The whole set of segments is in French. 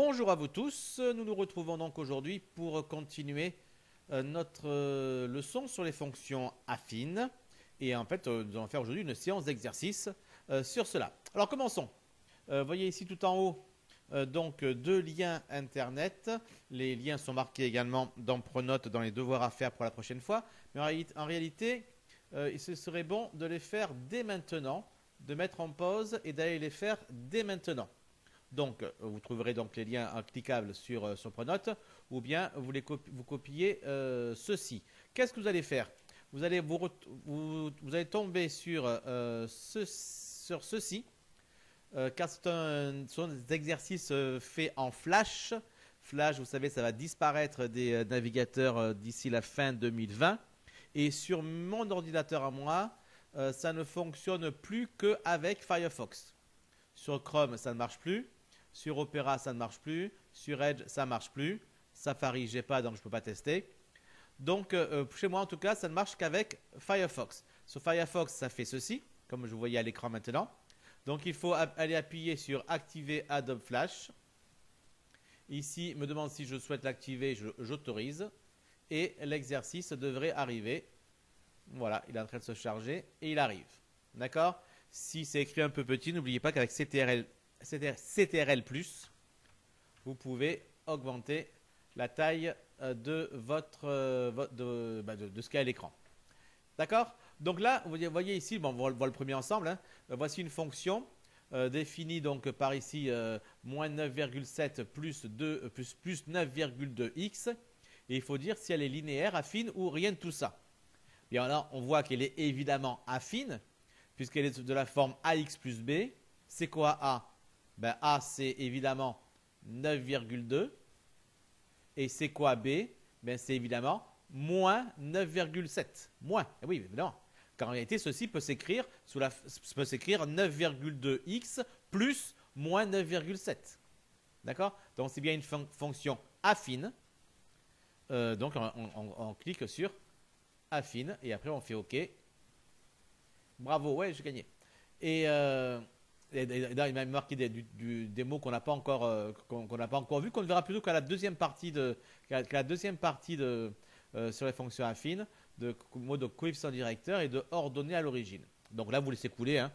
Bonjour à vous tous, nous nous retrouvons donc aujourd'hui pour continuer notre leçon sur les fonctions affines. Et en fait, nous allons faire aujourd'hui une séance d'exercice sur cela. Alors commençons. Voyez ici tout en haut donc deux liens internet. Les liens sont marqués également dans Pronote dans les devoirs à faire pour la prochaine fois. Mais en réalité, il serait bon de les faire dès maintenant, de mettre en pause et d'aller les faire dès maintenant. Donc, vous trouverez donc les liens cliquables sur Pronote, ou bien vous copiez ceci. Qu'est-ce que vous allez faire? Vous allez tomber sur ceci, car ce sont des exercices faits en Flash. Flash, vous savez, ça va disparaître des navigateurs d'ici la fin 2020. Et sur mon ordinateur à moi, ça ne fonctionne plus qu'avec Firefox. Sur Chrome, ça ne marche plus. Sur Opera, ça ne marche plus. Sur Edge, ça ne marche plus. Safari, j'ai pas, donc je ne peux pas tester. Donc, chez moi, en tout cas, ça ne marche qu'avec Firefox. Sur Firefox, ça fait ceci, comme je vous voyais à l'écran maintenant. Donc, il faut aller appuyer sur Activer Adobe Flash. Ici, il me demande si je souhaite l'activer, j'autorise. Et l'exercice devrait arriver. Voilà, il est en train de se charger et il arrive. D'accord? Si c'est écrit un peu petit, n'oubliez pas qu'avec CTRL+, vous pouvez augmenter la taille de ce qu'il y a à l'écran. D'accord? Donc là, vous voyez ici, bon, on voit le premier ensemble. Hein. Voici une fonction définie donc par ici moins 9,7 plus 9,2x. Et il faut dire si elle est linéaire, affine ou rien de tout ça. Bien là, on voit qu'elle est évidemment affine, puisqu'elle est de la forme ax plus b. C'est quoi a? Ben, a, c'est évidemment 9,2. Et c'est quoi b? Ben, c'est évidemment moins 9,7. Moins, oui, évidemment. Car en réalité, ceci peut s'écrire 9,2x plus moins 9,7. D'accord? Donc, c'est bien une fonction affine. Donc, on clique sur affine et après, on fait OK. Bravo, ouais, j'ai gagné. Et il m'a marqué des mots qu'on n'a pas encore vu, qu'on ne verra plutôt qu'à la deuxième partie sur les fonctions affines, de mots de coefficient directeur et de ordonnées à l'origine. Donc là, vous laissez couler, hein.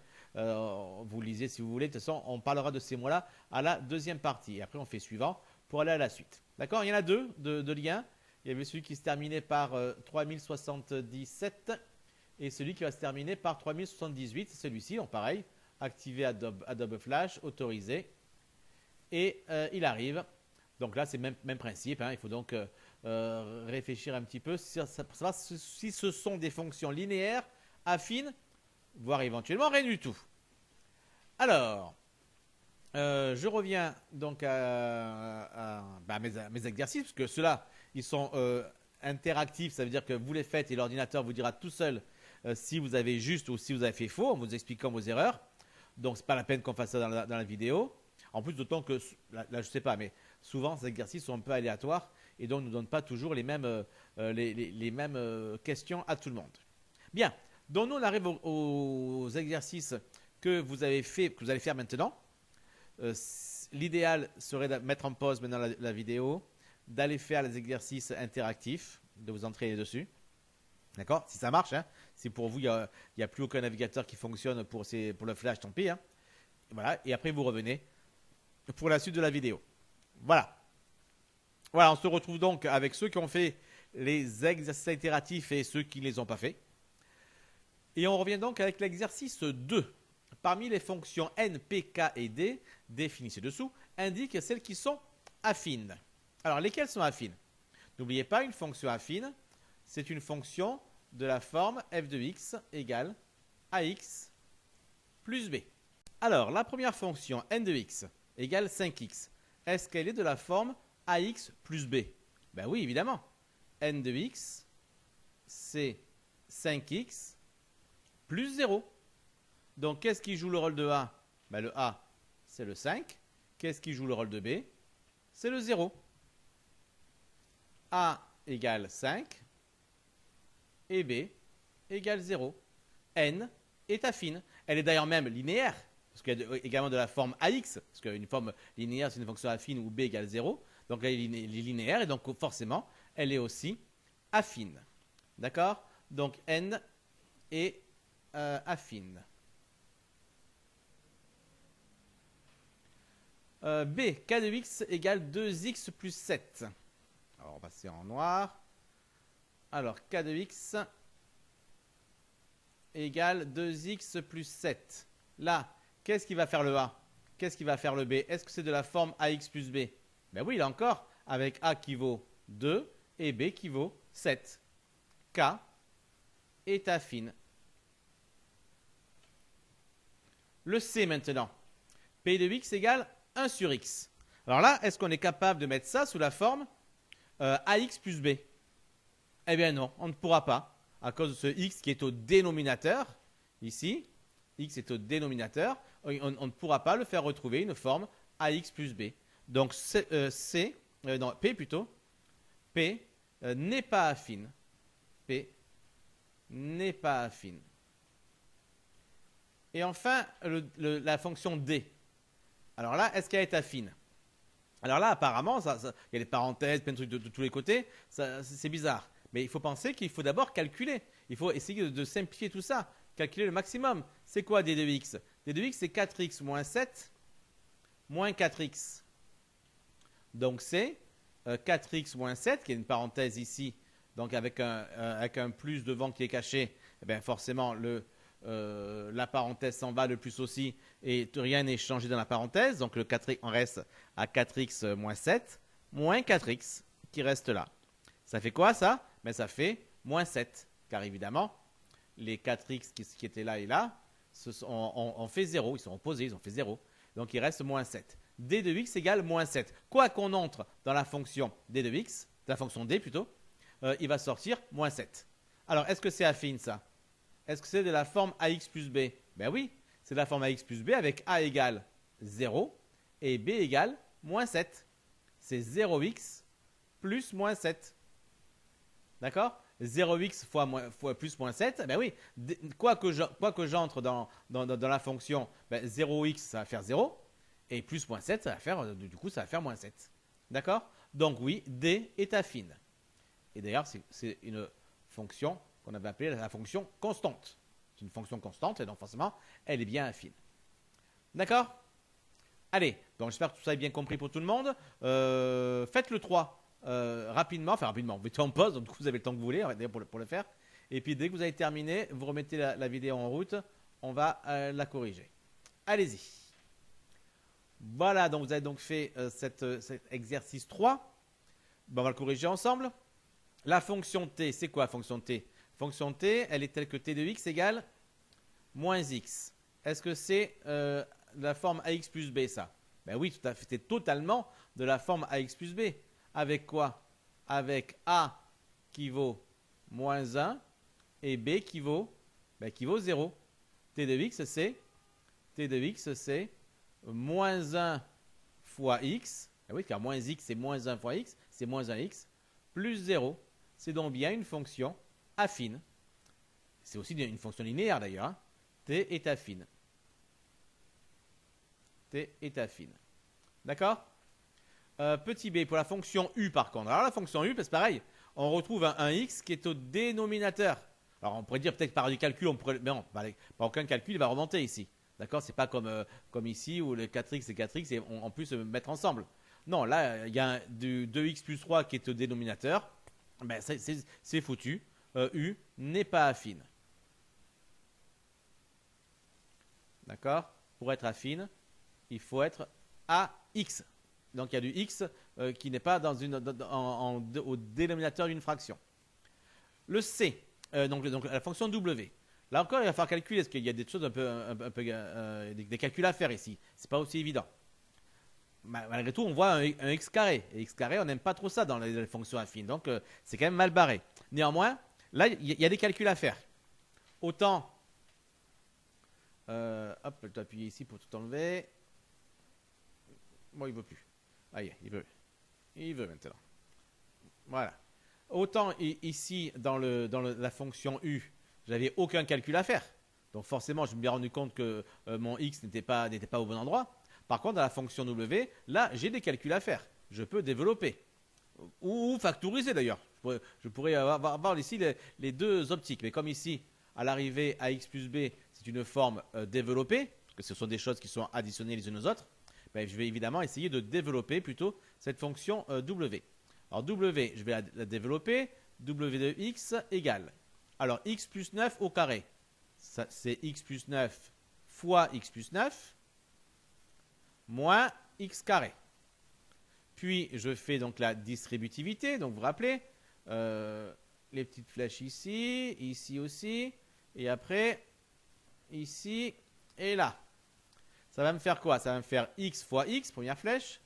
Vous lisez si vous voulez. De toute façon, on parlera de ces mots-là à la deuxième partie. Et après, on fait suivant pour aller à la suite. D'accord? Il y en a deux de liens. Il y avait celui qui se terminait par 3077 et celui qui va se terminer par 3078. C'est celui-ci, donc pareil. Activer Adobe Flash, autoriser. Et il arrive. Donc là, c'est le même principe. Hein. Il faut donc réfléchir un petit peu pour savoir si ce sont des fonctions linéaires, affines, voire éventuellement rien du tout. Alors, je reviens donc à mes exercices, parce que ceux-là, ils sont interactifs. Ça veut dire que vous les faites et l'ordinateur vous dira tout seul si vous avez juste ou si vous avez fait faux, en vous expliquant vos erreurs. Donc, c'est pas la peine qu'on fasse ça dans la vidéo. En plus, d'autant que, là, je sais pas, mais souvent, ces exercices sont un peu aléatoires et donc ne donnent pas toujours les mêmes questions à tout le monde. Bien. Donc, nous, on arrive aux exercices que vous allez faire maintenant. L'idéal serait de mettre en pause maintenant la vidéo, d'aller faire les exercices interactifs, de vous entraîner dessus. D'accord? Si ça marche, hein. Si pour vous, il n'y a plus aucun navigateur qui fonctionne pour le flash, tant pis. Hein. Voilà. Et après, vous revenez pour la suite de la vidéo. Voilà. Voilà, on se retrouve donc avec ceux qui ont fait les exercices itératifs et ceux qui ne les ont pas fait. Et on revient donc avec l'exercice 2. Parmi les fonctions n, p, k et d, définies ci-dessous, indique celles qui sont affines. Alors, lesquelles sont affines? N'oubliez pas, une fonction affine, c'est une fonction de la forme f de x égale ax plus b. Alors, la première fonction n de x égale 5x, est-ce qu'elle est de la forme ax plus b? Ben oui, évidemment. N de x, c'est 5x plus 0. Donc, qu'est-ce qui joue le rôle de a? Ben, le a, c'est le 5. Qu'est-ce qui joue le rôle de b? C'est le 0. A égale 5 et b égale 0. N est affine. Elle est d'ailleurs même linéaire, parce qu'il y a également de la forme AX, parce qu'une forme linéaire, c'est une fonction affine où b égale 0. Donc là, elle est linéaire, et donc forcément, elle est aussi affine. D'accord? Donc n est affine. B, k de x égale 2x plus 7. Alors, on va passer en noir. Alors, k de x égale 2x plus 7. Là, qu'est-ce qui va faire le A? Qu'est-ce qui va faire le B? Est-ce que c'est de la forme AX plus B? Ben oui, là encore, avec A qui vaut 2 et B qui vaut 7. K est affine. Le C maintenant. P de x égale 1 sur x. Alors là, est-ce qu'on est capable de mettre ça sous la forme AX plus B? Eh bien non, on ne pourra pas, à cause de ce x qui est au dénominateur, ici, x est au dénominateur, on ne pourra pas le faire retrouver une forme AX plus B. Donc P plutôt, P n'est pas affine. P n'est pas affine. Et enfin, la fonction D. Alors là, est-ce qu'elle est affine? Alors là, apparemment, il y a des parenthèses, plein de trucs de tous les côtés, c'est bizarre. Mais il faut penser qu'il faut d'abord calculer. Il faut essayer de simplifier tout ça, calculer le maximum. C'est quoi d de x? D de x, c'est 4x moins 7 moins 4x. Donc c'est 4x moins 7, qui est une parenthèse ici, donc avec un plus devant qui est caché. Eh bien forcément, la parenthèse s'en va, le plus aussi, et rien n'est changé dans la parenthèse. Donc le 4x, on reste à 4x moins 7 moins 4x qui reste là. Ça fait quoi ça? Mais ça fait moins 7, car évidemment, les 4x qui étaient là et là, on fait 0, ils sont opposés, ils ont fait 0. Donc il reste moins 7. D de x égale moins 7. Quoi qu'on entre dans la fonction d de x, la fonction d plutôt, il va sortir moins 7. Alors est-ce que c'est affine ça? Est-ce que c'est de la forme ax plus b? Ben oui, c'est de la forme ax plus b avec a égale 0 et b égale moins 7. C'est 0x plus moins 7. D'accord? 0x fois plus moins 7, ben oui, quoi que j'entre dans la fonction, ben 0x ça va faire 0, et plus moins 7, ça va faire, du coup ça va faire moins 7. D'accord? Donc oui, D est affine. Et d'ailleurs, c'est une fonction qu'on avait appelée la fonction constante. C'est une fonction constante, et donc forcément, elle est bien affine. D'accord? Allez, donc j'espère que tout ça est bien compris pour tout le monde. Faites le 3. Rapidement, vous mettez en pause, donc vous avez le temps que vous voulez pour le faire. Et puis dès que vous avez terminé, vous remettez la vidéo en route, on va la corriger. Allez-y. Voilà, donc vous avez donc fait cet exercice 3. Ben, on va le corriger ensemble. La fonction t, c'est quoi la fonction t? Fonction t, elle est telle que t de x égale moins x. Est-ce que c'est la forme ax plus b ça? Ben oui, tout à fait, c'est totalement de la forme ax plus b. Avec quoi? Avec A qui vaut moins 1 et B qui vaut 0. T de x, c'est moins 1 fois x. Ah oui, car moins x, c'est moins 1 fois x, c'est moins 1x, plus 0. C'est donc bien une fonction affine. C'est aussi une fonction linéaire d'ailleurs. Hein. T est affine. T est affine. D'accord? Petit b pour la fonction u par contre. Alors la fonction u, c'est pareil. On retrouve un x qui est au dénominateur. Alors on pourrait dire peut-être par du calcul, mais non, par aucun calcul, il va remonter ici. D'accord? C'est pas comme ici où le 4x et 4x et on peut se mettre ensemble. Non, là il y a du 2x plus 3 qui est au dénominateur. Ben, c'est foutu. U n'est pas affine. D'accord? Pour être affine, il faut être AX. Donc il y a du x qui n'est pas au dénominateur d'une fraction. Le C, donc la fonction W. Là encore, il va falloir calculer, parce qu'il y a des choses des calculs à faire ici. C'est pas aussi évident. Malgré tout, on voit un x carré. Et x carré, on n'aime pas trop ça dans les fonctions affines. Donc c'est quand même mal barré. Néanmoins, là, il y a des calculs à faire. Autant, hop, je dois appuyer ici pour tout enlever. Bon, il ne veut plus. Ah, il veut. Il veut maintenant. Voilà. Autant ici, dans la fonction u, j'avais aucun calcul à faire. Donc forcément, je me suis rendu compte que mon x n'était pas au bon endroit. Par contre, dans la fonction w, là, j'ai des calculs à faire. Je peux développer. Ou factoriser d'ailleurs. Je pourrais avoir ici les deux optiques. Mais comme ici, à l'arrivée, ax plus b, c'est une forme développée, parce que ce sont des choses qui sont additionnées les unes aux autres, ben, je vais évidemment essayer de développer plutôt cette fonction w. Alors w, je vais la développer. W de x égale. Alors x plus 9 au carré. C'est x plus 9 fois x plus 9 moins x carré. Puis je fais donc la distributivité. Donc vous vous rappelez, les petites flèches ici, ici aussi, et après ici et là. Ça va me faire quoi? Ça va me faire x fois x, première flèche,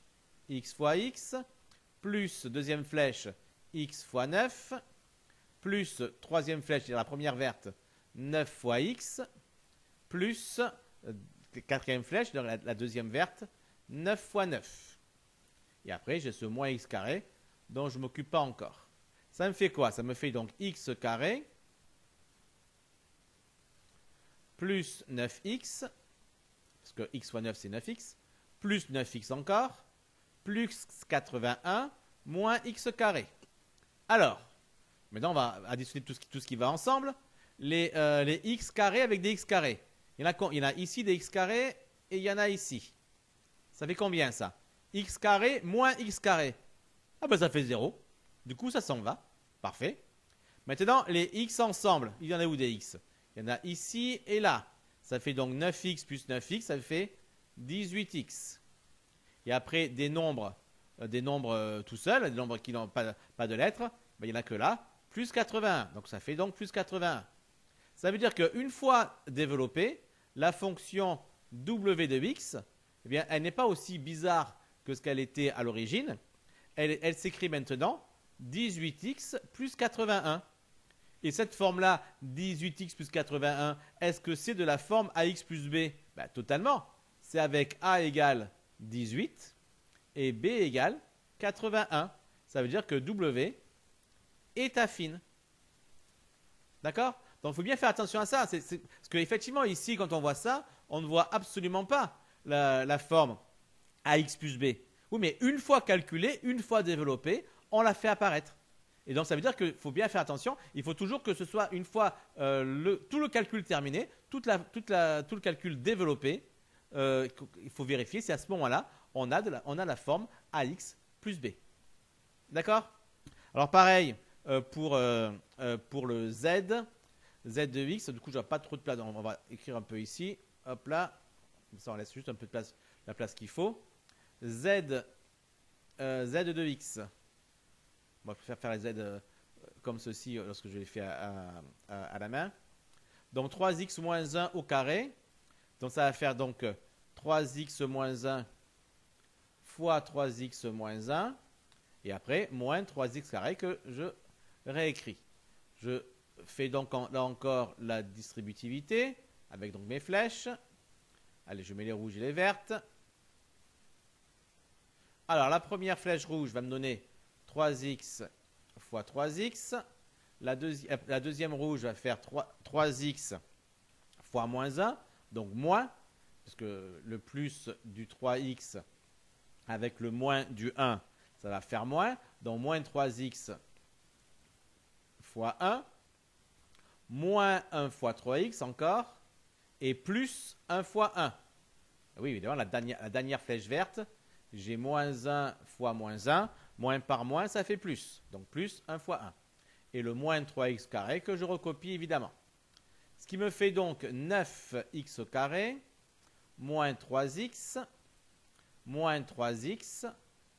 x fois x, plus deuxième flèche, x fois 9, plus troisième flèche, c'est la première verte, 9 fois x, plus quatrième flèche, la deuxième verte, 9 fois 9. Et après, j'ai ce moins x carré dont je ne m'occupe pas encore. Ça me fait quoi? Ça me fait donc x carré plus 9x, parce que x fois 9 c'est 9x, plus 9x encore, plus 81, moins x carré. Alors, maintenant on va additionner tout ce qui va ensemble. Les x carrés avec des x carrés. Il y en a ici des x carrés et il y en a ici. Ça fait combien ça? X carré moins x carré. Ah ben ça fait 0. Du coup ça s'en va. Parfait. Maintenant les x ensemble, il y en a où des x? Il y en a ici et là. Ça fait donc 9x plus 9x, ça fait 18x. Et après des nombres tout seuls, des nombres qui n'ont pas de lettres, ben, il n'y en a que là, plus 81. Donc ça fait donc plus 81. Ça veut dire qu'une fois développée, la fonction w de x, eh bien, elle n'est pas aussi bizarre que ce qu'elle était à l'origine. Elle s'écrit maintenant 18x plus 81. Et cette forme-là, 18x plus 81, est-ce que c'est de la forme ax plus b? Ben, totalement. C'est avec a égale 18 et b égale 81. Ça veut dire que w est affine. D'accord? Donc il faut bien faire attention à ça. Parce qu'effectivement, ici, quand on voit ça, on ne voit absolument pas la forme ax plus b. Oui, mais une fois calculée, une fois développée, on la fait apparaître. Et donc ça veut dire qu'il faut bien faire attention. Il faut toujours que ce soit une fois tout le calcul terminé, tout le calcul développé. Il faut vérifier si à ce moment-là, on a la forme ax plus b. D'accord? Alors pareil pour le z de x. Du coup, je n'ai pas trop de place. On va écrire un peu ici. Hop là. Ça, on laisse juste un peu de place, la place qu'il faut. Z de x. On va faire les z comme ceci lorsque je les fais à la main. Donc 3x moins 1 au carré. Donc ça va faire donc 3x moins 1 fois 3x moins 1. Et après, moins 3x carré que je réécris. Je fais donc là encore la distributivité avec donc mes flèches. Allez, je mets les rouges et les vertes. Alors, la première flèche rouge va me donner 3x fois 3x. La deuxième rouge va faire 3x fois moins 1. Donc moins, parce que le plus du 3x avec le moins du 1, ça va faire moins. Donc moins 3x fois 1. Moins 1 fois 3x encore. Et plus 1 fois 1. Oui, évidemment, la dernière flèche verte, j'ai moins 1 fois moins 1. Moins par moins, ça fait plus. Donc plus 1 fois 1. Et le moins 3x carré que je recopie évidemment. Ce qui me fait donc 9x carré moins 3x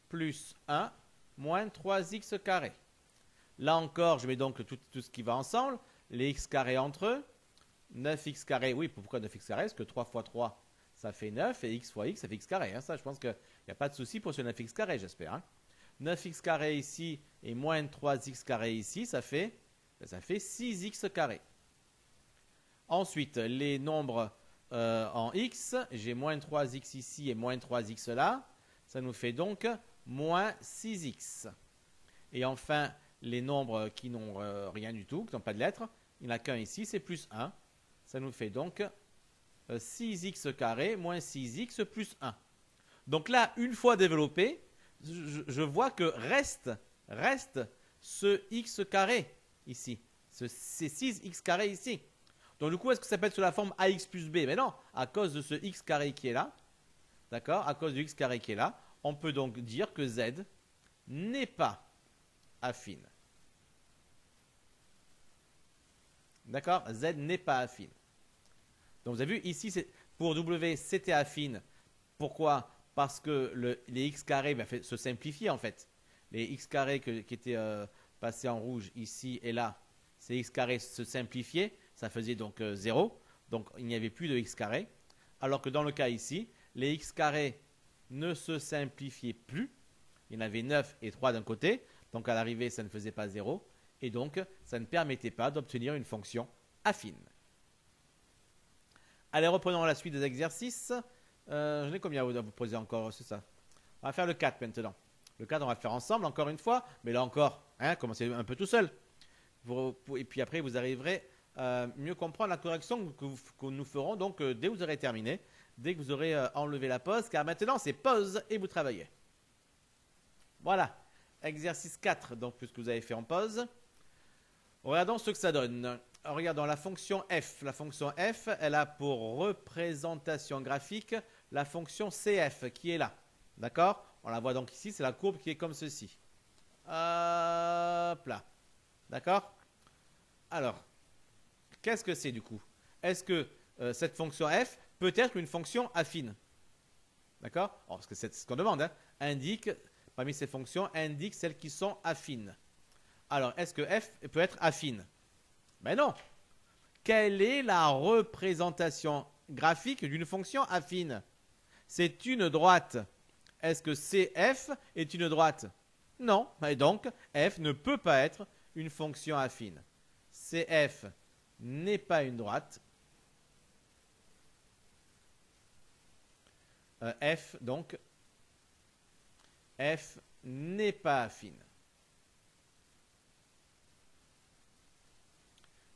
plus 1 moins 3x carré. Là encore, je mets donc tout ce qui va ensemble. Les x carrés entre eux. 9x carré, oui, pourquoi 9x carré? Parce que 3 fois 3, ça fait 9 et x fois x, ça fait x carré. Hein. Ça, je pense qu'il n'y a pas de souci pour ce 9x carré, j'espère. Hein. 9x carré ici et moins 3x carré ici, ça fait 6x carré. Ensuite, les nombres en x, j'ai moins 3x ici et moins 3x là. Ça nous fait donc moins 6x. Et enfin, les nombres qui n'ont rien du tout, qui n'ont pas de lettres, il n'y en a qu'un ici, c'est plus 1. Ça nous fait donc 6x carré moins 6x plus 1. Donc là, une fois développé, je vois que reste ce x carré ici. C'est 6x carré ici. Donc du coup, est-ce que ça peut être sous la forme ax plus b? Mais non, à cause de ce x carré qui est là, d'accord, à cause du x carré qui est là, on peut donc dire que z n'est pas affine. D'accord, z n'est pas affine. Donc vous avez vu, ici, pour w, c'était affine. Pourquoi? Parce que les x carrés se simplifient en fait. Les x carrés qui étaient passés en rouge ici et là, ces x carrés se simplifiaient. Ça faisait donc 0. Donc il n'y avait plus de x carré. Alors que dans le cas ici, les x carrés ne se simplifiaient plus. Il y en avait 9 et 3 d'un côté. Donc à l'arrivée, ça ne faisait pas 0. Et donc, ça ne permettait pas d'obtenir une fonction affine. Allez, reprenons la suite des exercices. J'en ai combien à vous poser encore? C'est ça. On va faire le 4 maintenant. Le 4, on va le faire ensemble, encore une fois. Mais là encore, commencez un peu tout seul. Et puis après, vous arriverez à mieux comprendre la correction que nous ferons. Donc, dès que vous aurez terminé, dès que vous aurez enlevé la pause. Car maintenant, c'est pause et vous travaillez. Voilà. Exercice 4, donc, puisque vous avez fait en pause. Regardons ce que ça donne. Regardons la fonction f. La fonction f, elle a pour représentation graphique la fonction cf qui est là. D'accord? On la voit donc ici, c'est la courbe qui est comme ceci. Hop là. D'accord? Alors, qu'est-ce que c'est du coup? Est-ce que cette fonction f peut être une fonction affine? D'accord? Parce que c'est ce qu'on demande. Indique, parmi ces fonctions, indique celles qui sont affines. Alors, est-ce que f peut être affine? Ben non. Quelle est la représentation graphique d'une fonction affine? C'est une droite. Est-ce que CF est une droite? Non. Et donc, f ne peut pas être une fonction affine. CF n'est pas une droite. F, donc, f n'est pas affine.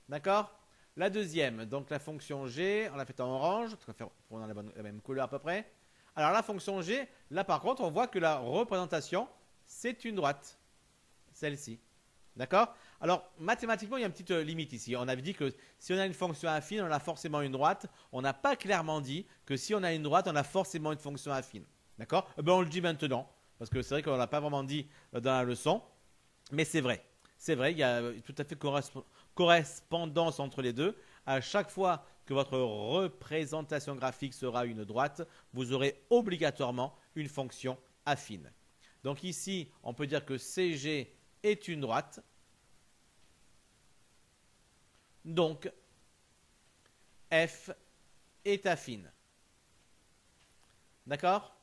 D'accord? La deuxième, donc la fonction g, on l'a fait en orange, pour la même couleur à peu près. Alors la fonction g, là par contre, on voit que la représentation, c'est une droite. Celle-ci. D'accord? Alors, mathématiquement, il y a une petite limite ici. On avait dit que si on a une fonction affine, on a forcément une droite. On n'a pas clairement dit que si on a une droite, on a forcément une fonction affine. D'accord? On le dit maintenant, parce que c'est vrai qu'on ne l'a pas vraiment dit dans la leçon, mais c'est vrai. C'est vrai, il y a tout à fait correspondance entre les deux. À chaque fois que votre représentation graphique sera une droite, vous aurez obligatoirement une fonction affine. Donc ici, on peut dire que CG est une droite. Donc, F est affine. D'accord?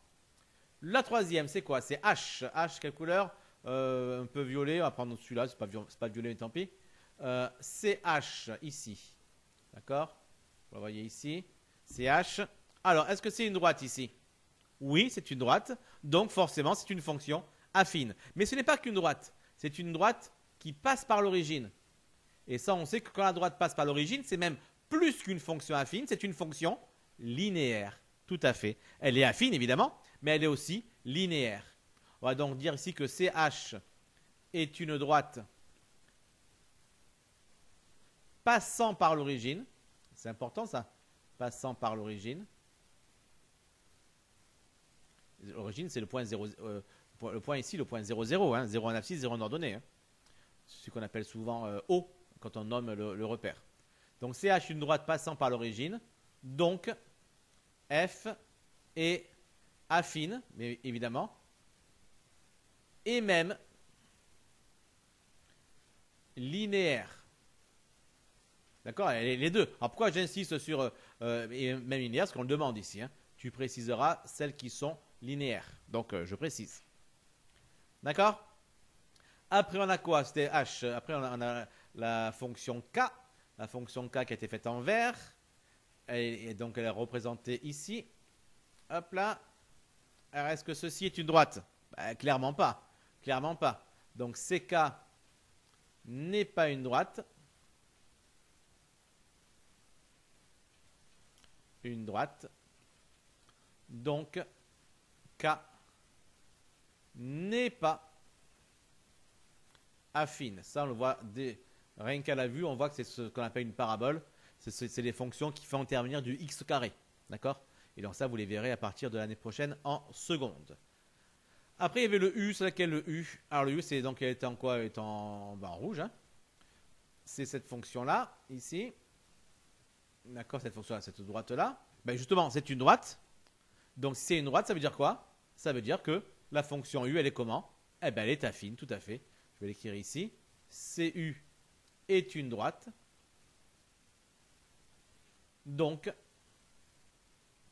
La troisième, c'est quoi? C'est H. H, quelle couleur? Un peu violet. On va prendre celui-là. C'est pas violet, mais tant pis. C'est H ici. D'accord? Vous la voyez ici. C'est H. Alors, est-ce que c'est une droite ici? Oui, c'est une droite. Donc, forcément, c'est une fonction affine. Mais ce n'est pas qu'une droite. C'est une droite qui passe par l'origine. Et ça, on sait que quand la droite passe par l'origine, c'est même plus qu'une fonction affine, c'est une fonction linéaire. Tout à fait. Elle est affine, évidemment, mais elle est aussi linéaire. On va donc dire ici que CH est une droite passant par l'origine. C'est important ça, passant par l'origine. L'origine, c'est le point 0, le point ici, le point 0, 0, hein, 0 en abscisse, 0 en ordonnée. Hein. C'est ce qu'on appelle souvent O quand on nomme le repère. Donc CH une droite passant par l'origine. Donc F est affine, mais évidemment, et même linéaire. D'accord? Les deux. Alors pourquoi j'insiste sur même linéaire? Parce qu'on le demande ici. Hein. Tu préciseras celles qui sont linéaires. Donc je précise. D'accord? Après on a quoi? C'était H. Après on a la fonction K. La fonction K qui a été faite en vert. Et donc elle est représentée ici. Hop là. Alors est-ce que ceci est une droite? Clairement pas. Clairement pas. Donc CK n'est pas une droite. une droite. Donc, K n'est pas affine. Ça, on le voit rien qu'à la vue, on voit que c'est ce qu'on appelle une parabole. C'est les fonctions qui font intervenir du x carré. D'accord? Et donc ça, vous les verrez à partir de l'année prochaine en seconde. Après, il y avait le U. C'est laquelle le U? Alors le U, c'est donc, elle est en quoi? Elle est en rouge. Hein. C'est cette fonction-là, ici. D'accord, cette fonction-là, cette droite-là. Ben justement, c'est une droite. Donc si c'est une droite, ça veut dire quoi? Ça veut dire que la fonction U, elle est comment? Eh bien, elle est affine, tout à fait. Je vais l'écrire ici. CU est une droite. Donc,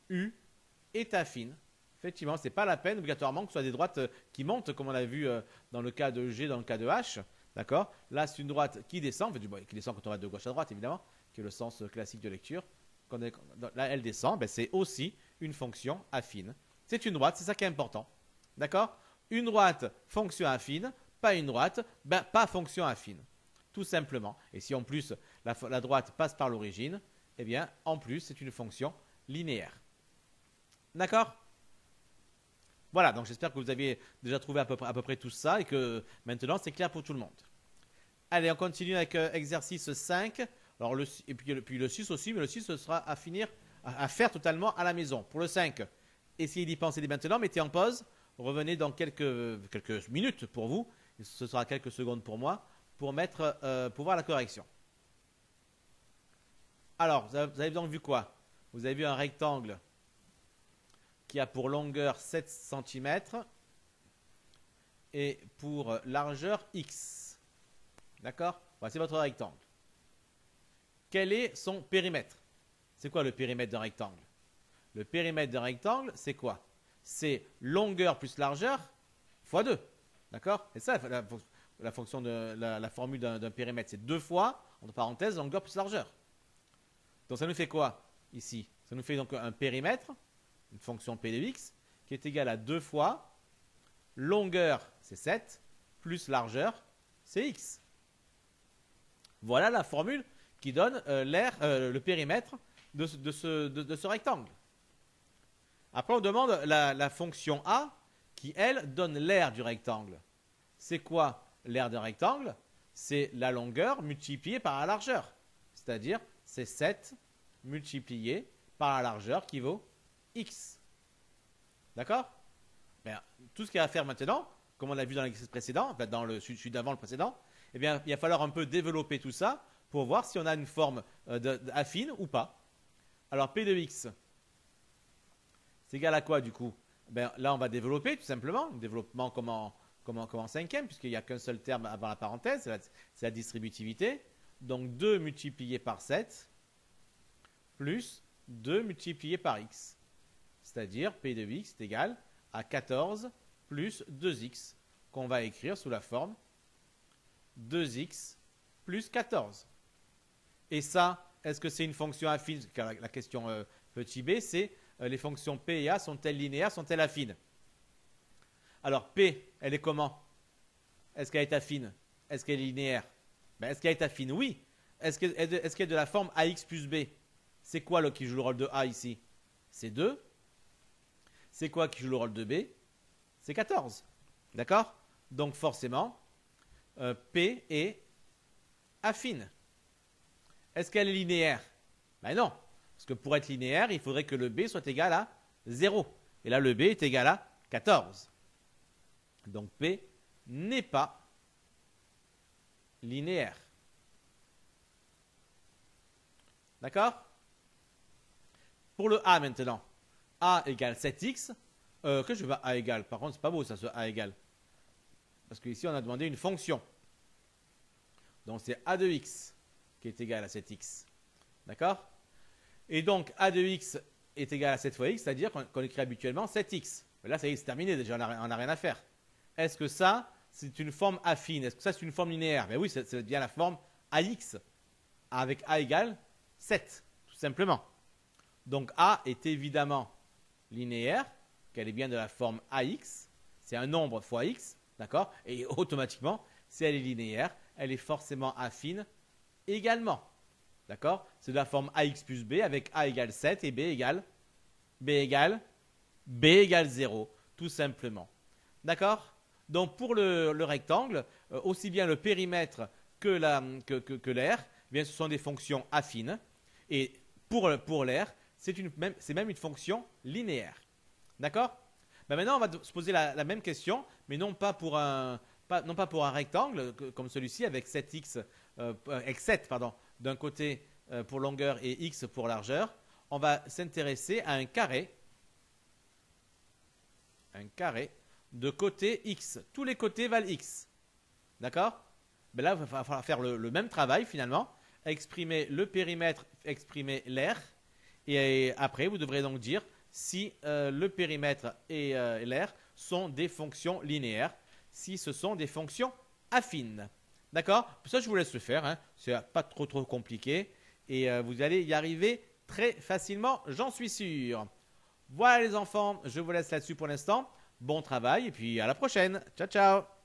U est affine. Effectivement, ce n'est pas la peine obligatoirement que ce soit des droites qui montent, comme on l'a vu dans le cas de G, dans le cas de H. D'accord? Là, c'est une droite qui descend, qui descend quand on va de gauche à droite, évidemment, qui est le sens classique de lecture. Là, elle descend, ben, c'est aussi une fonction affine. C'est une droite, c'est ça qui est important. D'accord? Une droite, fonction affine, pas une droite, ben, pas fonction affine. Tout simplement. Et si en plus la droite passe par l'origine, eh bien, en plus, c'est une fonction linéaire. D'accord? Voilà, donc j'espère que vous aviez déjà trouvé à peu près tout ça et que maintenant c'est clair pour tout le monde. Allez, on continue avec exercice 5. Alors et puis le 6 aussi, mais le 6 ce sera à finir, à faire totalement à la maison. Pour le 5, essayez d'y penser dès maintenant, mettez en pause, revenez dans quelques minutes pour vous, et ce sera quelques secondes pour moi, pour voir la correction. Alors, vous avez donc vu quoi? Vous avez vu un rectangle qui a pour longueur 7 cm et pour largeur x. D'accord? Voici votre rectangle. Quel est son périmètre? C'est quoi le périmètre d'un rectangle? Le périmètre d'un rectangle, c'est quoi? C'est longueur plus largeur fois 2. D'accord? Et ça, la fonction de la formule d'un périmètre, c'est 2 fois, entre parenthèses, longueur plus largeur. Donc ça nous fait quoi ici? Ça nous fait donc un périmètre, une fonction p de x, qui est égale à 2 fois longueur, c'est 7, plus largeur, c'est x. Voilà la formule qui donne le périmètre de ce rectangle. Après, on demande la fonction a qui, elle, donne l'aire du rectangle. C'est quoi l'aire d'un rectangle? C'est la longueur multipliée par la largeur. C'est-à-dire, c'est 7 multiplié par la largeur qui vaut x. D'accord? Tout ce qu'il y a à faire maintenant, comme on l'a vu dans l'exercice précédent, dans celui d'avant le précédent, eh bien, il va falloir un peu développer tout ça pour voir si on a une forme affine ou pas. Alors, p de x, c'est égal à quoi du coup? Là, on va développer tout simplement. Développement comme en cinquième, puisqu'il n'y a qu'un seul terme avant la parenthèse, c'est la distributivité. Donc, 2 multiplié par 7 plus 2 multiplié par x. C'est-à-dire, p de x est égal à 14 plus 2x, qu'on va écrire sous la forme 2x plus 14. Et ça, est-ce que c'est une fonction affine? Car la question petit b, c'est les fonctions p et a sont-elles linéaires, sont-elles affines? Alors p, elle est comment? Est-ce qu'elle est affine? Est-ce qu'elle est linéaire? Est-ce qu'elle est affine? Oui. Est-ce qu'elle est de la forme ax plus b? C'est quoi qui joue le rôle de a ici? C'est 2. C'est quoi qui joue le rôle de b? C'est 14. D'accord? Donc forcément, p est affine. Est-ce qu'elle est linéaire? Non. Parce que pour être linéaire, il faudrait que le b soit égal à 0. Et là, le b est égal à 14. Donc p n'est pas linéaire. D'accord? Pour le a maintenant, a égale 7x. Que je veux a égale? Par contre, c'est pas beau ça, ce a égale. Parce qu'ici, on a demandé une fonction. Donc, c'est a de x qui est égal à 7x. D'accord? Et donc, a de x est égal à 7 fois x, c'est-à-dire qu'on écrit habituellement 7x. Mais là, ça y est, c'est terminé déjà, on n'a rien à faire. Est-ce que ça, c'est une forme affine? Est-ce que ça, c'est une forme linéaire? Oui, c'est bien la forme ax, avec a égale 7, tout simplement. Donc, a est évidemment linéaire, qu'elle est bien de la forme ax, c'est un nombre fois x, d'accord? Et automatiquement, si elle est linéaire, elle est forcément affine également. D'accord? C'est de la forme ax plus b avec a égale 7 et b égale 0, tout simplement. D'accord? Donc pour le rectangle, aussi bien le périmètre que l'air, eh bien ce sont des fonctions affines. Et pour l'air, c'est même une fonction linéaire. D'accord? Ben maintenant, on va se poser la même question, mais non pas pour un rectangle comme celui-ci avec 7x, avec 7 pardon, d'un côté pour longueur et x pour largeur. On va s'intéresser à un carré de côté x. Tous les côtés valent x. D'accord? Ben là, il va falloir faire le même travail finalement. Exprimer le périmètre, exprimer l'air. Et après, vous devrez donc dire si le périmètre et l'air sont des fonctions linéaires, si ce sont des fonctions affines. D'accord? Ça, je vous laisse le faire. Hein. C'est pas trop compliqué. Et vous allez y arriver très facilement, j'en suis sûr. Voilà les enfants, je vous laisse là-dessus pour l'instant. Bon travail et puis à la prochaine. Ciao, ciao.